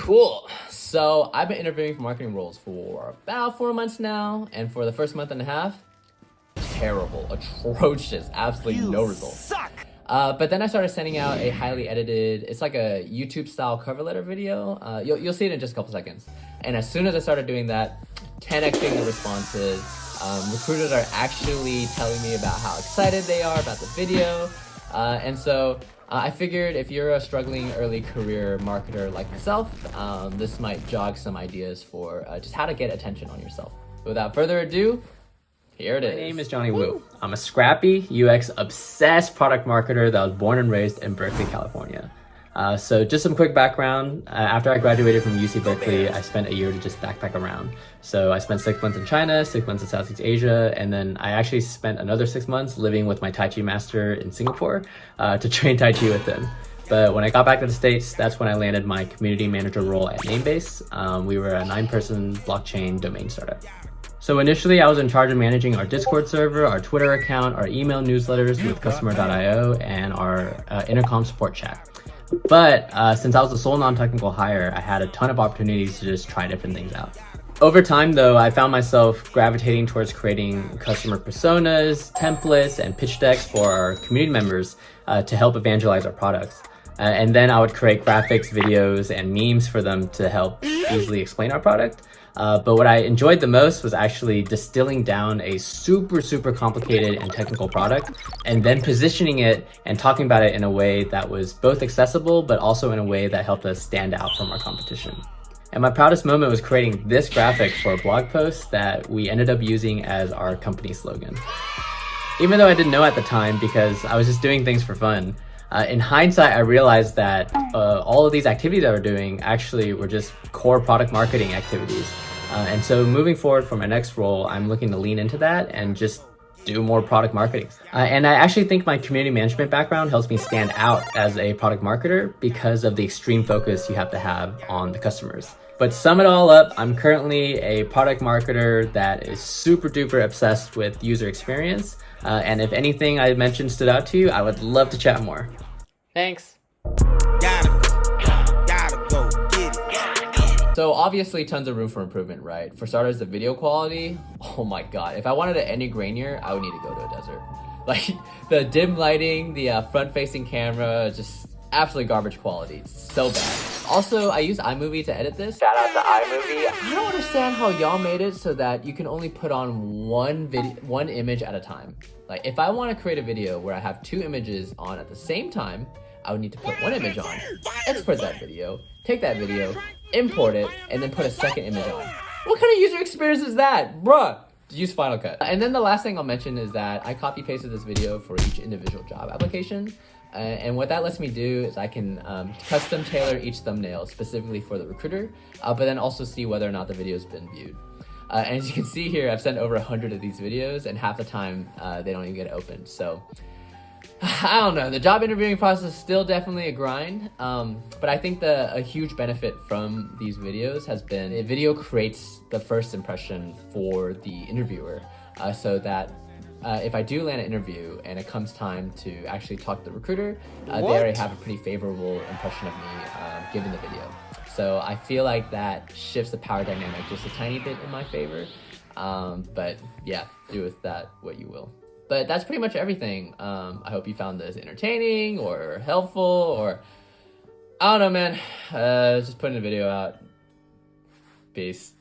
Cool. So I've been interviewing for marketing roles for about 4 months now, and for the first month and a half, terrible, atrocious, absolutely no results. Suck. But then I started sending out a highly edited, it's like a YouTube style cover letter video. You'll see it in just a couple seconds. And as soon as I started doing that, 10X'ing the responses. Recruiters are actually telling me about how excited they are about the video. And so I figured if you're a struggling early career marketer like myself, this might jog some ideas for just how to get attention on yourself. Without further ado, here it is. My name is Johnny Wu. I'm a scrappy, UX-obsessed product marketer that was born and raised in Berkeley, California. So just some quick background. After I graduated from UC Berkeley, I spent a year to just backpack around. So I spent 6 months in China, 6 months in Southeast Asia, and then I actually spent another 6 months living with my Tai Chi master in Singapore to train Tai Chi with him. But when I got back to the States, that's when I landed my community manager role at Namebase. We were a 9-person blockchain domain startup. So initially, I was in charge of managing our Discord server, our Twitter account, our email newsletters with Customer.io, and our intercom support chat. But since I was the sole non-technical hire, I had a ton of opportunities to just try different things out. Over time, though, I found myself gravitating towards creating customer personas, templates, and pitch decks for our community members to help evangelize our products. And then I would create graphics, videos, and memes for them to help easily explain our product. But what I enjoyed the most was actually distilling down a super complicated and technical product and then positioning it and talking about it in a way that was both accessible, but also in a way that helped us stand out from our competition. And my proudest moment was creating this graphic for a blog post that we ended up using as our company slogan. Even though I didn't know at the time because I was just doing things for fun, in hindsight, I realized that all of these activities that we're doing actually were just core product marketing activities. And so moving forward for my next role, I'm looking to lean into that and just do more product marketing. And I actually think my community management background helps me stand out as a product marketer because of the extreme focus you have to have on the customers. But sum it all up, I'm currently a product marketer that is super duper obsessed with user experience. And if anything I mentioned stood out to you, I would love to chat more. Thanks. Gotta go, get it. So obviously tons of room for improvement, right? For starters, the video quality, oh my God. If I wanted it any grainier, I would need to go to a desert. Like the dim lighting, the front-facing camera, just absolutely garbage quality. It's so bad. Also, I use iMovie to edit this. Shout out to iMovie. I don't understand how y'all made it so that you can only put on one image at a time. Like if I want to create a video where I have 2 images on at the same time, I would need to put one image on, export that video, take that video, import it, and then put a second image on. What kind of user experience is that? Bruh! Use Final Cut. And then the last thing I'll mention is that I copy pasted this video for each individual job application. And what that lets me do is I can custom tailor each thumbnail specifically for the recruiter, but then also see whether or not the video has been viewed. And as you can see here, I've sent over 100 of these videos, and half the time they don't even get opened. So I don't know, the job interviewing process is still definitely a grind, but I think a huge benefit from these videos has been a video creates the first impression for the interviewer, so that if I do land an interview and it comes time to actually talk to the recruiter, they already have a pretty favorable impression of me given the video. So I feel like that shifts the power dynamic just a tiny bit in my favor, but yeah, do with that what you will. But that's pretty much everything. I hope you found this entertaining or helpful, or I don't know, man. Just putting a video out. Peace.